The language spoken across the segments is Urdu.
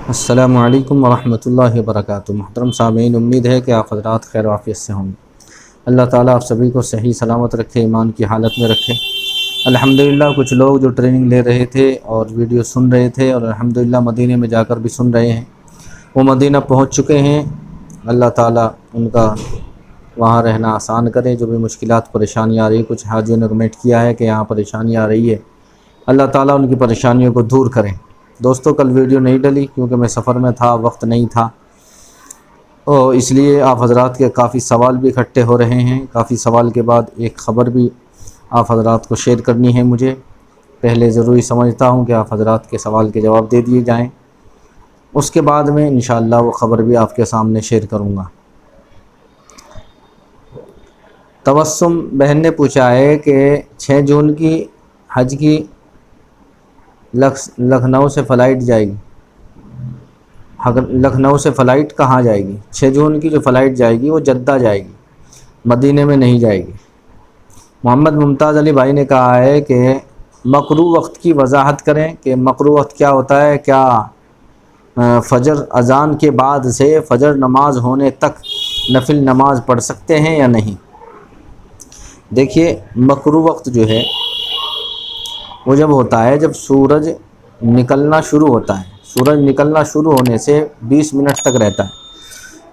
السلام علیکم ورحمۃ اللہ وبرکاتہ۔ محترم سامعین، امید ہے کہ آپ حضرات خیر و عافیت سے ہوں گے۔ اللہ تعالیٰ آپ سبھی کو صحیح سلامت رکھے، ایمان کی حالت میں رکھے۔ الحمدللہ کچھ لوگ جو ٹریننگ لے رہے تھے اور ویڈیو سن رہے تھے اور الحمدللہ مدینے میں جا کر بھی سن رہے ہیں، وہ مدینہ پہنچ چکے ہیں۔ اللہ تعالیٰ ان کا وہاں رہنا آسان کرے۔ جو بھی مشکلات پریشانی آ رہی، کچھ حاجیوں نے کمنٹ کیا ہے کہ یہاں پریشانی آ رہی ہے، اللہ تعالیٰ ان کی پریشانیوں کو دور کریں۔ دوستو، کل ویڈیو نہیں ڈلی کیونکہ میں سفر میں تھا، وقت نہیں تھا، اور اس لیے آپ حضرات کے کافی سوال بھی اکٹھے ہو رہے ہیں۔ کافی سوال کے بعد ایک خبر بھی آپ حضرات کو شیئر کرنی ہے مجھے۔ پہلے ضروری سمجھتا ہوں کہ آپ حضرات کے سوال کے جواب دے دیے جائیں، اس کے بعد میں انشاءاللہ وہ خبر بھی آپ کے سامنے شیئر کروں گا۔ تبسم بہن نے پوچھا ہے کہ 6 جون کی حج کی لکھنؤ سے فلائٹ جائے گی۔ لکھنؤ سے فلائٹ کہاں جائے گی؟ 6 جون کی جو فلائٹ جائے گی وہ جدہ جائے گی، مدینے میں نہیں جائے گی۔ محمد ممتاز علی بھائی نے کہا ہے کہ مکروہ وقت کی وضاحت کریں کہ مکروہ وقت کیا ہوتا ہے۔ کیا فجر اذان کے بعد سے فجر نماز ہونے تک نفل نماز پڑھ سکتے ہیں یا نہیں؟ دیکھیے، مکروہ وقت جو ہے وہ جب ہوتا ہے جب سورج نکلنا شروع ہوتا ہے۔ سورج نکلنا شروع ہونے سے 20 منٹ تک رہتا ہے۔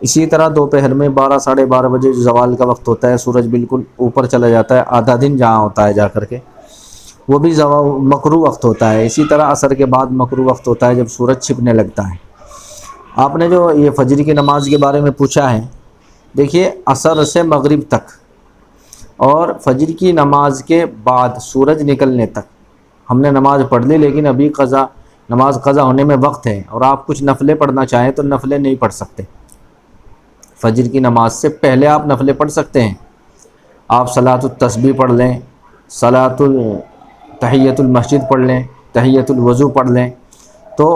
اسی طرح دوپہر میں 12 ساڑھے 12 بجے جو زوال کا وقت ہوتا ہے، سورج بالکل اوپر چلا جاتا ہے، آدھا دن جہاں ہوتا ہے جا کر کے، وہ بھی مکروہ وقت ہوتا ہے۔ اسی طرح عصر کے بعد مکروہ وقت ہوتا ہے جب سورج چھپنے لگتا ہے۔ آپ نے جو یہ فجر کی نماز کے بارے میں پوچھا ہے، دیکھیے عصر سے مغرب تک اور فجر کی نماز کے بعد سورج نکلنے تک ہم نے نماز پڑھ لی، لیکن ابھی نماز قضا ہونے میں وقت ہے اور آپ کچھ نفلیں پڑھنا چاہیں تو نفلیں نہیں پڑھ سکتے۔ فجر کی نماز سے پہلے آپ نفلیں پڑھ سکتے ہیں۔ آپ صلاۃ التسبیح پڑھ لیں، صلاۃ تحیۃ المسجد پڑھ لیں، تحیۃ الوضو پڑھ لیں، تو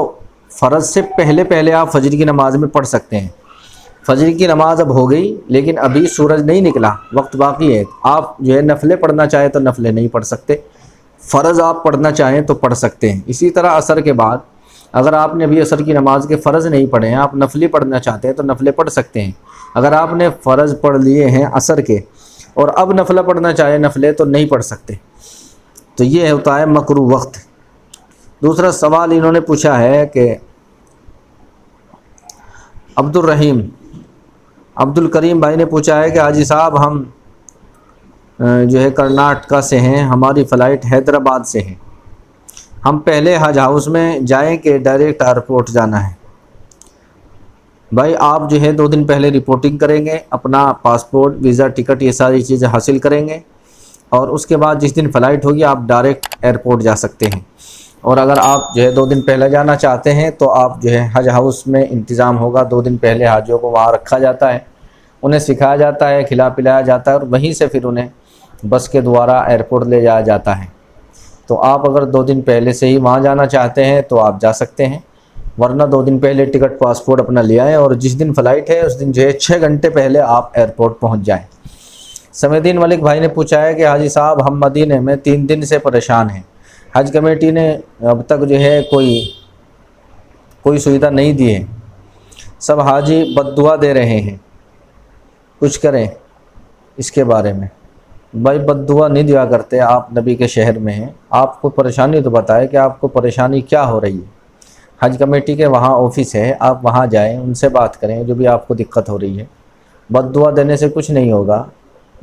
فرض سے پہلے آپ فجر کی نماز میں پڑھ سکتے ہیں۔ فجر کی نماز اب ہو گئی لیکن ابھی سورج نہیں نکلا، وقت باقی ہے۔ آپ جو ہے نفلیں پڑھنا چاہیں تو نفلیں نہیں پڑھ سکتے، فرض آپ پڑھنا چاہیں تو پڑھ سکتے ہیں۔ اسی طرح عصر کے بعد اگر آپ نے ابھی عصر کی نماز کے فرض نہیں پڑھے ہیں، آپ نفلی پڑھنا چاہتے ہیں تو نفلیں پڑھ سکتے ہیں۔ اگر آپ نے فرض پڑھ لیے ہیں عصر کے اور اب نفلہ پڑھنا چاہیں نفلیں تو نہیں پڑھ سکتے۔ تو یہ ہوتا ہے مکروہ وقت۔ دوسرا سوال انہوں نے پوچھا ہے کہ عبد الکریم بھائی نے پوچھا ہے کہ حاجی صاحب ہم جو ہے کرناٹکا سے ہیں، ہماری فلائٹ حیدرآباد سے ہے، ہم پہلے حج ہاؤس میں جائیں کہ ڈائریکٹ ایئرپورٹ جانا ہے؟ بھائی آپ جو ہے 2 دن پہلے رپورٹنگ کریں گے، اپنا پاسپورٹ، ویزا، ٹکٹ، یہ ساری چیزیں حاصل کریں گے، اور اس کے بعد جس دن فلائٹ ہوگی آپ ڈائریکٹ ایئرپورٹ جا سکتے ہیں۔ اور اگر آپ جو ہے 2 دن پہلے جانا چاہتے ہیں تو آپ جو ہے حج ہاؤس میں انتظام ہوگا، 2 دن پہلے حاجیوں کو وہاں رکھا جاتا ہے، انہیں سکھایا جاتا ہے، کھلا پلایا جاتا ہے، اور وہیں سے پھر انہیں بس کے دوارا ایئرپورٹ لے جایا جاتا ہے۔ تو آپ اگر 2 دن پہلے سے ہی وہاں جانا چاہتے ہیں تو آپ جا سکتے ہیں، ورنہ 2 دن پہلے ٹکٹ پاسپورٹ اپنا لے آئیں، اور جس دن فلائٹ ہے اس دن جو ہے 6 گھنٹے پہلے آپ ایئرپورٹ پہنچ جائیں۔ سمیدین ملک بھائی نے پوچھا ہے کہ حاجی صاحب ہم مدینے میں 3 دن سے پریشان ہیں، حج کمیٹی نے اب تک جو ہے کوئی سویدھا نہیں دی ہے، سب حاجی بد دعا دے رہے ہیں، کچھ کریں اس کے بارے میں۔ بھائی بد دعا نہیں دیا کرتے، آپ نبی کے شہر میں ہیں، آپ کو پریشانی تو بتائے کہ آپ کو پریشانی کیا ہو رہی ہے۔ حج کمیٹی کے وہاں آفس ہے، آپ وہاں جائیں، ان سے بات کریں جو بھی آپ کو دقت ہو رہی ہے۔ بد دعا دینے سے کچھ نہیں ہوگا،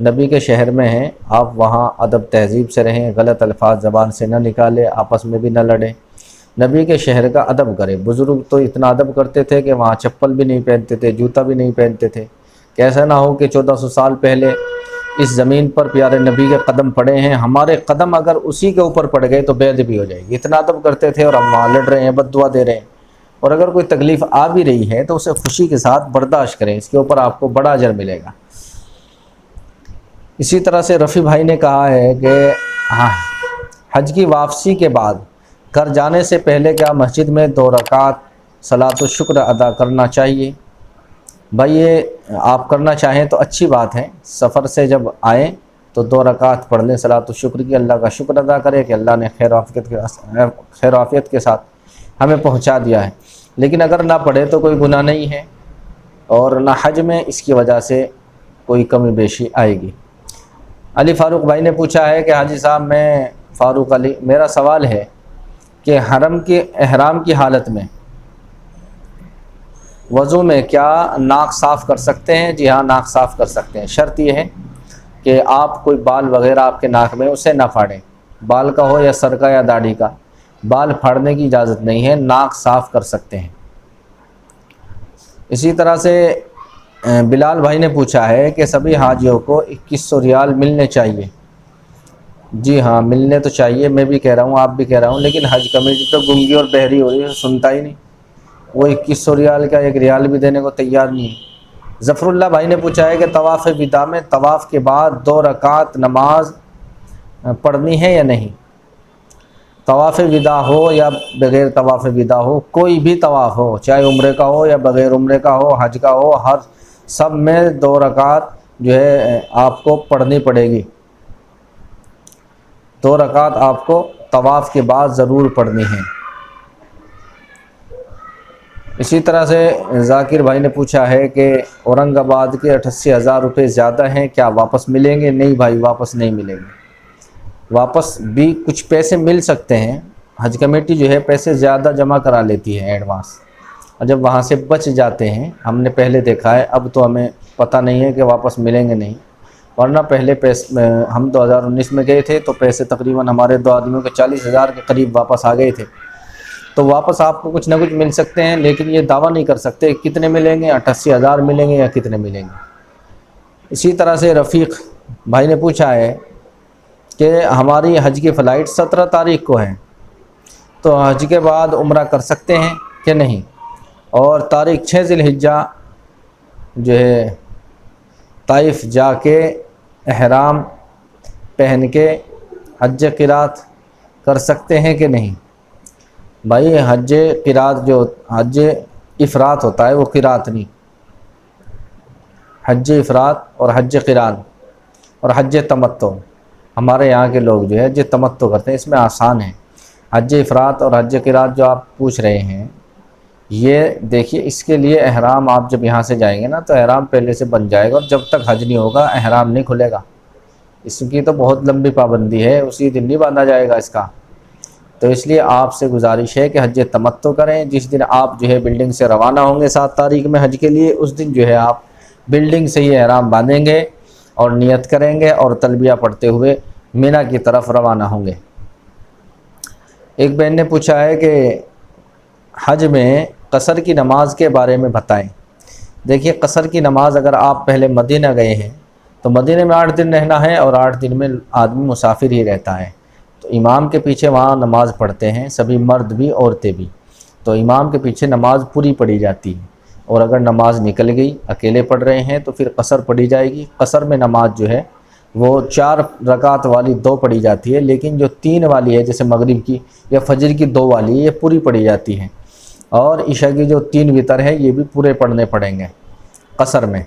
نبی کے شہر میں ہیں، آپ وہاں ادب تہذیب سے رہیں، غلط الفاظ زبان سے نہ نکالیں، آپس میں بھی نہ لڑیں، نبی کے شہر کا ادب کریں۔ بزرگ تو اتنا ادب کرتے تھے کہ وہاں چپل بھی نہیں پہنتے تھے، جوتا بھی نہیں پہنتے تھے، کہ ایسا نہ ہو کہ 1400 سال پہلے اس زمین پر پیارے نبی کے قدم پڑے ہیں، ہمارے قدم اگر اسی کے اوپر پڑ گئے تو بے ادبی ہو جائے گی۔ اتنا ادب کرتے تھے اور ہم وہاں لڑ رہے ہیں، بد دعا دے رہے ہیں۔ اور اگر کوئی تکلیف آ بھی رہی ہے تو اسے خوشی کے ساتھ برداشت کریں، اس کے اوپر آپ کو بڑا اجر ملے گا۔ اسی طرح سے رفیع بھائی نے کہا ہے کہ حج کی واپسی کے بعد گھر جانے سے پہلے کیا مسجد میں 2 رکعت صلاۃ الشکر ادا کرنا چاہیے؟ بھائی یہ آپ کرنا چاہیں تو اچھی بات ہے، سفر سے جب آئیں تو 2 رکعت پڑھ لیں صلاۃ الشکر کی، اللہ کا شکر ادا کریں کہ اللہ نے خیر و عافیت کے ساتھ ہمیں پہنچا دیا ہے۔ لیکن اگر نہ پڑھے تو کوئی گناہ نہیں ہے، اور نہ حج میں اس کی وجہ سے کوئی کمی بیشی آئے گی۔ علی فاروق بھائی نے پوچھا ہے کہ حاجی صاحب میں فاروق علی، میرا سوال ہے کہ حرم کے احرام کی حالت میں وضو میں کیا ناک صاف کر سکتے ہیں؟ جی ہاں، ناک صاف کر سکتے ہیں، شرط یہ ہے کہ آپ کوئی بال وغیرہ آپ کے ناک میں اسے نہ پھاڑیں، بال کا ہو یا سر کا یا داڑھی کا، بال پھاڑنے کی اجازت نہیں ہے، ناک صاف کر سکتے ہیں۔ اسی طرح سے بلال بھائی نے پوچھا ہے کہ سبھی حاجیوں کو 2100 ریال ملنے چاہیے۔ جی ہاں، ملنے تو چاہیے، میں بھی کہہ رہا ہوں، آپ بھی کہہ رہا ہوں، لیکن حج کمیٹی تو گنگی اور بہری ہو رہی ہے، سنتا ہی نہیں، وہ 2100 ریال کا 1 ریال بھی دینے کو تیار نہیں ہے۔ ظفر اللہ بھائی نے پوچھا ہے کہ طواف وداع میں طواف کے بعد 2 رکعت نماز پڑھنی ہے یا نہیں؟ طواف وداع ہو یا بغیر طواف وداع ہو، کوئی بھی طواف ہو، چاہے عمرے کا ہو یا بغیر عمرے کا ہو، حج کا ہو، ہر سب میں 2 رکعت جو ہے آپ کو پڑھنی پڑے گی۔ 2 رکعت آپ کو طواف کے بعد ضرور پڑھنی ہے۔ اسی طرح سے ذاکر بھائی نے پوچھا ہے کہ اورنگ آباد کے 88,000 روپے زیادہ ہیں، کیا واپس ملیں گے؟ نہیں بھائی، واپس نہیں ملیں گے۔ واپس بھی کچھ پیسے مل سکتے ہیں، حج کمیٹی جو ہے پیسے زیادہ جمع کرا لیتی ہے ایڈوانس، اور جب وہاں سے بچ جاتے ہیں، ہم نے پہلے دیکھا ہے، اب تو ہمیں پتہ نہیں ہے کہ واپس ملیں گے نہیں، ورنہ پہلے ہم 2019 میں گئے تھے تو پیسے تقریباً ہمارے 2 آدمیوں کے 40,000 کے قریب واپس آ گئے تھے۔ تو واپس آپ کو کچھ نہ کچھ مل سکتے ہیں، لیکن یہ دعویٰ نہیں کر سکتے کتنے ملیں گے، 88,000 ملیں گے یا کتنے ملیں گے۔ اسی طرح سے رفیق بھائی نے پوچھا ہے کہ ہماری حج کی فلائٹ 17 تاریخ کو ہے، تو حج کے بعد عمرہ کر سکتے ہیں کہ نہیں؟ اور تاریخ 6 ذی الحجہ جو ہے طائف جا کے احرام پہن کے حج قرات کر سکتے ہیں کہ نہیں؟ بھائی حج قرات جو حج افراد ہوتا ہے وہ قرات نہیں، حج افراد اور حج قران اور حج تمتع، ہمارے یہاں کے لوگ جو ہے حج تمتع کرتے ہیں، اس میں آسان ہے۔ حج افراد اور حج قرات جو آپ پوچھ رہے ہیں، یہ دیکھیے اس کے لیے احرام آپ جب یہاں سے جائیں گے نا تو احرام پہلے سے بن جائے گا، اور جب تک حج نہیں ہوگا احرام نہیں کھلے گا، اس کی تو بہت لمبی پابندی ہے، اسی دن نہیں باندھا جائے گا اس کا۔ تو اس لیے آپ سے گزارش ہے کہ حج تمتع کریں، جس دن آپ جو ہے بلڈنگ سے روانہ ہوں گے 7 تاریخ میں حج کے لیے، اس دن جو ہے آپ بلڈنگ سے ہی احرام باندھیں گے اور نیت کریں گے اور تلبیہ پڑھتے ہوئے مینا کی طرف روانہ ہوں گے۔ ایک بہن نے پوچھا ہے کہ حج میں قصر کی نماز کے بارے میں بتائیں۔ دیکھیے قصر کی نماز، اگر آپ پہلے مدینہ گئے ہیں تو مدینہ میں 8 دن رہنا ہے، اور 8 دن میں آدمی مسافر ہی رہتا ہے، تو امام کے پیچھے وہاں نماز پڑھتے ہیں، سبھی مرد بھی عورتیں بھی، تو امام کے پیچھے نماز پوری پڑھی جاتی ہے، اور اگر نماز نکل گئی، اکیلے پڑھ رہے ہیں تو پھر قصر پڑھی جائے گی۔ قصر میں نماز جو ہے وہ 4 رکعت والی 2 پڑھی جاتی ہے، لیکن جو 3 والی ہے جیسے مغرب کی یا فجر کی 2 والی ہے یہ پوری پڑھی جاتی ہے، اور عشاء کی جو 3 وتر ہے یہ بھی پورے پڑھنے پڑیں گے قصر میں۔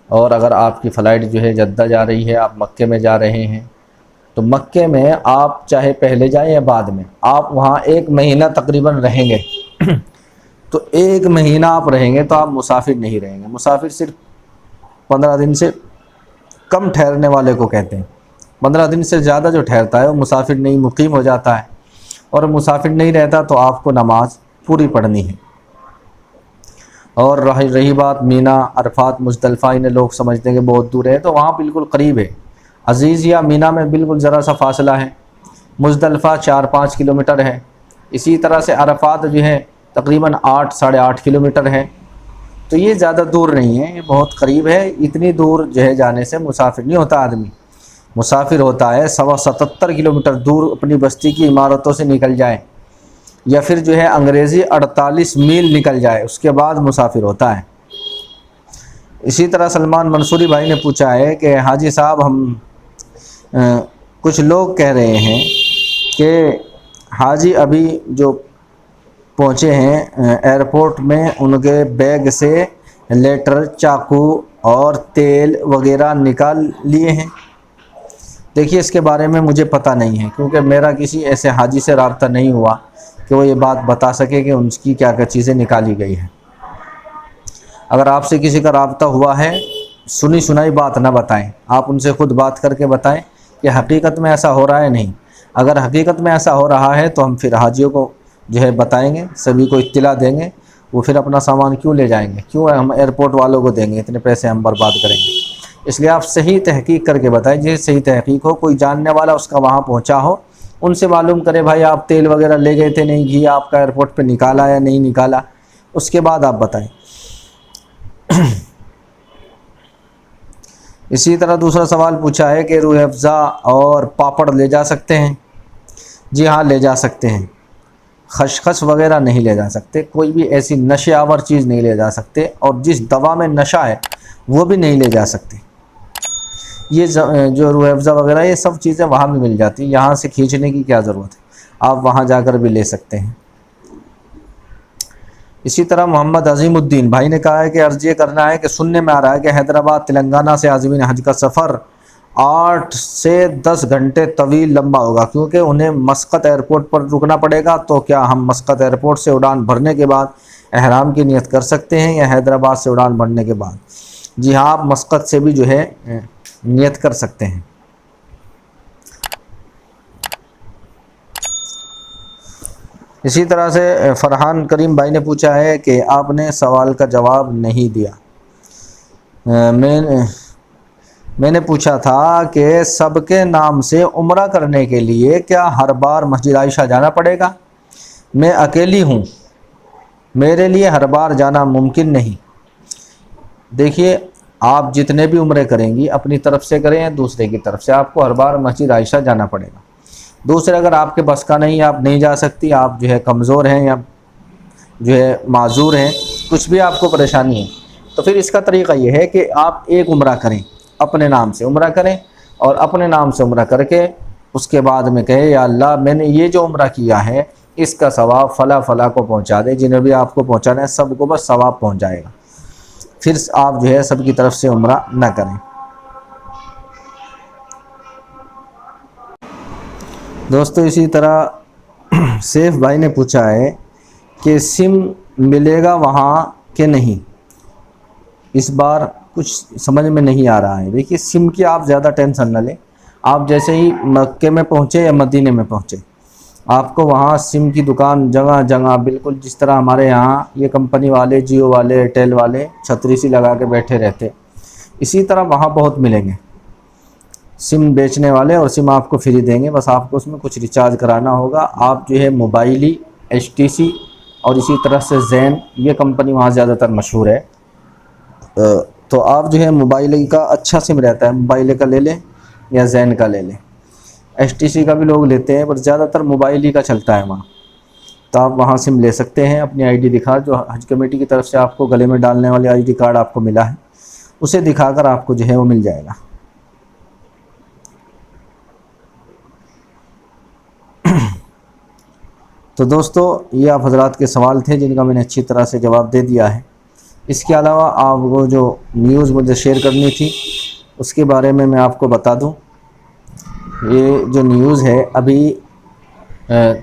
اور اگر آپ کی فلائٹ جو ہے جدہ جا رہی ہے، آپ مکے میں جا رہے ہیں، تو مکے میں آپ چاہے پہلے جائیں یا بعد میں، آپ وہاں 1 مہینہ تقریباً رہیں گے تو 1 مہینہ آپ رہیں گے تو آپ مسافر نہیں رہیں گے۔ مسافر صرف 15 دن سے کم ٹھہرنے والے کو کہتے ہیں، 15 دن سے زیادہ جو ٹھہرتا ہے وہ مسافر نہیں، مقیم ہو جاتا ہے، اور مسافر نہیں رہتا تو آپ کو نماز پوری پڑھنی ہے۔ اور رہی بات مینا، عرفات، مزدلفہ، انہیں لوگ سمجھتے ہیں کہ بہت دور ہے، تو وہاں بالکل قریب ہے۔ عزیز یا مینا میں بالکل ذرا سا فاصلہ ہے، مزدلفہ 4-5 کلومیٹر ہے، اسی طرح سے عرفات جو ہے تقریباً 8-8.5 کلومیٹر ہے، تو یہ زیادہ دور نہیں ہے، یہ بہت قریب ہے۔ اتنی دور جو ہے جانے سے مسافر نہیں ہوتا آدمی، مسافر ہوتا ہے 77 کلومیٹر دور اپنی بستی کی عمارتوں سے نکل جائے، یا پھر جو ہے انگریزی 48 میل نکل جائے، اس کے بعد مسافر ہوتا ہے۔ اسی طرح سلمان منصوری بھائی نے پوچھا ہے کہ حاجی صاحب ہم کچھ لوگ کہہ رہے ہیں کہ حاجی ابھی جو پہنچے ہیں ایئرپورٹ میں، ان کے بیگ سے لیٹر، چاقو اور تیل وغیرہ نکال لیے ہیں۔ دیکھیے اس کے بارے میں مجھے پتہ نہیں ہے، کیونکہ میرا کسی ایسے حاجی سے رابطہ نہیں ہوا کہ وہ یہ بات بتا سکے کہ ان کی کیا کیا چیزیں نکالی گئی ہیں۔ اگر آپ سے کسی کا رابطہ ہوا ہے، سنی سنائی بات نہ بتائیں، آپ ان سے خود بات کر کے بتائیں کہ حقیقت میں ایسا ہو رہا ہے نہیں۔ اگر حقیقت میں ایسا ہو رہا ہے تو ہم پھر حاجیوں کو جو ہے بتائیں گے، سبھی کو اطلاع دیں گے، وہ پھر اپنا سامان کیوں لے جائیں گے، کیوں ہم ایئرپورٹ والوں کو دیں گے، اتنے پیسے ہم برباد کریں گے۔ اس لیے آپ صحیح تحقیق کر کے بتائیں، جس صحیح تحقیق ہو، کوئی جاننے والا اس کا وہاں پہنچا ہو، ان سے معلوم کرے بھائی آپ تیل وغیرہ لے گئے تھے نہیں، گھی آپ کا ایئرپورٹ پہ نکالا یا نہیں نکالا، اس کے بعد آپ بتائیں۔ اسی طرح دوسرا سوال پوچھا ہے کہ روح افزا اور پاپڑ لے جا سکتے ہیں؟ جی ہاں، لے جا سکتے ہیں۔ خشخش وغیرہ نہیں لے جا سکتے، کوئی بھی ایسی نشے آور چیز نہیں لے جا سکتے، اور جس دوا میں نشہ ہے وہ بھی نہیں لے جا سکتے۔ یہ جو روح افزا وغیرہ یہ سب چیزیں وہاں بھی مل جاتی ہیں، یہاں سے کھینچنے کی کیا ضرورت ہے، آپ وہاں جا کر بھی لے سکتے ہیں۔ اسی طرح محمد عظیم الدین بھائی نے کہا ہے کہ عرض یہ کرنا ہے کہ سننے میں آ رہا ہے کہ حیدرآباد تلنگانہ سے عازمین حج کا سفر 8 سے 10 گھنٹے طویل لمبا ہوگا، کیونکہ انہیں مسقط ایئرپورٹ پر رکنا پڑے گا۔ تو کیا ہم مسقط ایئرپورٹ سے اڑان بھرنے کے بعد احرام کی نیت کر سکتے ہیں یا حیدرآباد سے اڑان بھرنے کے بعد؟ جی ہاں، آپ مسقط سے بھی جو ہے نیت کر سکتے ہیں۔ اسی طرح سے فرحان کریم بھائی نے پوچھا ہے کہ آپ نے سوال کا جواب نہیں دیا۔ میں نے پوچھا تھا کہ سب کے نام سے عمرہ کرنے کے لیے کیا ہر بار مسجد عائشہ جانا پڑے گا؟ میں اکیلی ہوں، میرے لیے ہر بار جانا ممکن نہیں۔ دیکھیے، آپ جتنے بھی عمرے کریں گی اپنی طرف سے کریں یا دوسرے کی طرف سے، آپ کو ہر بار مسجد عائشہ جانا پڑے گا۔ دوسرے اگر آپ کے بس کا نہیں، آپ نہیں جا سکتی، آپ جو ہے کمزور ہیں یا جو ہے معذور ہیں، کچھ بھی آپ کو پریشانی ہے، تو پھر اس کا طریقہ یہ ہے کہ آپ ایک عمرہ کریں، اپنے نام سے عمرہ کریں، اور اپنے نام سے عمرہ کر کے اس کے بعد میں کہے یا اللہ میں نے یہ جو عمرہ کیا ہے اس کا ثواب فلاں فلاں کو پہنچا دے، جنہیں بھی آپ کو پہنچانا ہے سب کو بس ثواب پہنچ جائے گا۔ پھر آپ جو ہے سب کی طرف سے عمرہ نہ کریں۔ دوستو اسی طرح سیف بھائی نے پوچھا ہے کہ سم ملے گا وہاں کہ نہیں، اس بار کچھ سمجھ میں نہیں آ رہا ہے۔ دیکھیے، سم کی آپ زیادہ ٹینشن نہ لیں، آپ جیسے ہی مکے میں پہنچے یا مدینے میں پہنچے آپ کو وہاں سم کی دکان جگہ جگہ، بالکل جس طرح ہمارے یہاں یہ کمپنی والے، جیو والے، ایئرٹیل والے چھتری سی لگا کے بیٹھے رہتے، اسی طرح وہاں بہت ملیں گے سم بیچنے والے، اور سم آپ کو فری دیں گے، بس آپ کو اس میں کچھ ریچارج کرانا ہوگا۔ آپ جو ہے موبائلی، ایچ ٹی سی اور اسی طرح سے زین، یہ کمپنی وہاں زیادہ تر مشہور ہے، تو آپ جو ہے موبائل کا اچھا سم رہتا ہے، موبائل کا لے لیں یا زین کا لے لیں، ایچ ٹی سی کا بھی لوگ لیتے ہیں، پر زیادہ تر موبائل ہی کا چلتا ہے وہاں، تو آپ وہاں سم لے سکتے ہیں۔ اپنی آئی ڈی دکھا، جو حج کمیٹی کی طرف سے آپ کو گلے میں ڈالنے والے آئی ڈی کارڈ آپ کو ملا ہے، اسے دکھا کر آپ کو جو ہے وہ مل جائے گا۔ تو دوستو، یہ آپ حضرات کے سوال تھے جن کا میں نے اچھی طرح سے جواب دے دیا ہے۔ اس کے علاوہ آپ کو جو نیوز مجھے شیئر کرنی تھی اس کے بارے میں آپ کو بتا دوں۔ یہ جو نیوز ہے ابھی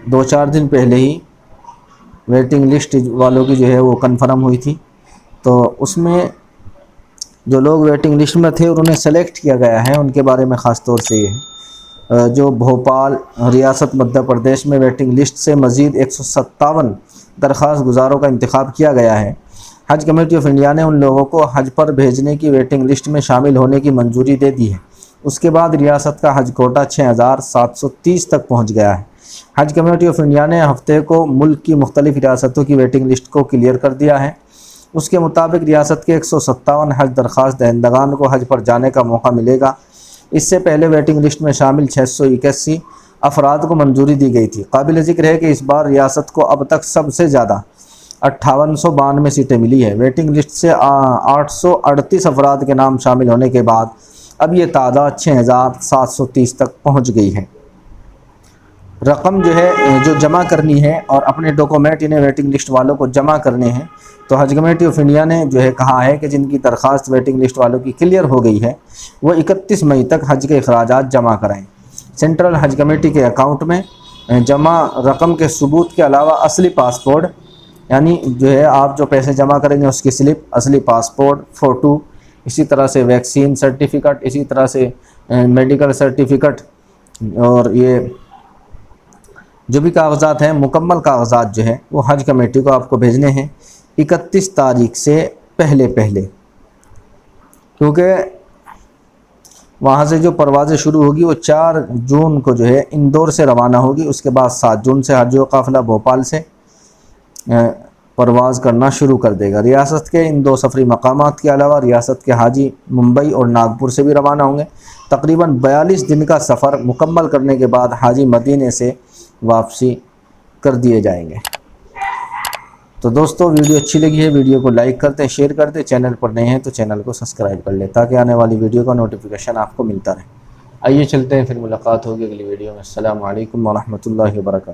2-4 دن پہلے ہی ویٹنگ لسٹ والوں کی جو ہے وہ کنفرم ہوئی تھی، تو اس میں جو لوگ ویٹنگ لسٹ میں تھے اور انہیں سلیکٹ کیا گیا ہے ان کے بارے میں خاص طور سے یہ ہے، جو بھوپال ریاست مدھیہ پردیش میں ویٹنگ لسٹ سے مزید 157 درخواست گزاروں کا انتخاب کیا گیا ہے۔ حج کمیٹی آف انڈیا نے ان لوگوں کو حج پر بھیجنے کی ویٹنگ لسٹ میں شامل ہونے کی منظوری دے دی ہے۔ اس کے بعد ریاست کا حج کوٹا 6730 تک پہنچ گیا ہے۔ حج کمیٹی آف انڈیا نے ہفتے کو ملک کی مختلف ریاستوں کی ویٹنگ لسٹ کو کلیئر کر دیا ہے۔ اس کے مطابق ریاست کے 157 حج درخواست دہندگان کو حج پر جانے کا موقع ملے گا۔ اس سے پہلے ویٹنگ لسٹ میں شامل 681 افراد کو منظوری دی گئی تھی۔ قابل ذکر ہے کہ اس بار ریاست کو اب تک سب سے زیادہ 5892 سیٹیں ملی ہے۔ ویٹنگ لسٹ سے 838 افراد کے نام شامل ہونے کے بعد اب یہ تعداد 6730 تک پہنچ گئی ہے۔ رقم جو ہے جو جمع کرنی ہے اور اپنے ڈاکومنٹ انہیں ویٹنگ لسٹ والوں کو جمع کرنے ہیں، تو حج کمیٹی آف انڈیا نے جو ہے کہا ہے کہ جن کی درخواست ویٹنگ لسٹ والوں کی کلیئر ہو گئی ہے وہ 31 مئی تک حج کے اخراجات جمع کرائیں۔ سینٹرل حج کمیٹی کے اکاؤنٹ میں جمع رقم کے ثبوت کے علاوہ اصلی پاسپورٹ، یعنی جو ہے آپ جو پیسے جمع کریں گے اس کی سلپ، اصلی پاسپورٹ، فوٹو، اسی طرح سے ویکسین سرٹیفکیٹ، اسی طرح سے میڈیکل سرٹیفکیٹ، اور یہ جو بھی کاغذات ہیں، مکمل کاغذات جو ہیں وہ حج کمیٹی کو آپ کو بھیجنے ہیں 31 تاریخ سے پہلے، کیونکہ وہاں سے جو پروازیں شروع ہوگی وہ 4 جون کو جو ہے اندور سے روانہ ہوگی، اس کے بعد 7 جون سے حج قافلہ بھوپال سے پرواز کرنا شروع کر دے گا۔ ریاست کے ان 2 سفری مقامات کے علاوہ ریاست کے حاجی ممبئی اور ناگپور سے بھی روانہ ہوں گے۔ تقریباً 42 دن کا سفر مکمل کرنے کے بعد حاجی مدینے سے واپسی کر دیے جائیں گے۔ تو دوستو ویڈیو اچھی لگی ہے، ویڈیو کو لائک کرتے، شیئر کرتے، چینل پر نئے ہیں تو چینل کو سبسکرائب کر لیں تاکہ آنے والی ویڈیو کا نوٹیفیکیشن آپ کو ملتا رہے۔ آئیے چلتے ہیں، پھر ملاقات ہوگی اگلی ویڈیو میں۔ السلام علیکم ورحمۃ اللہ وبرکاتہ۔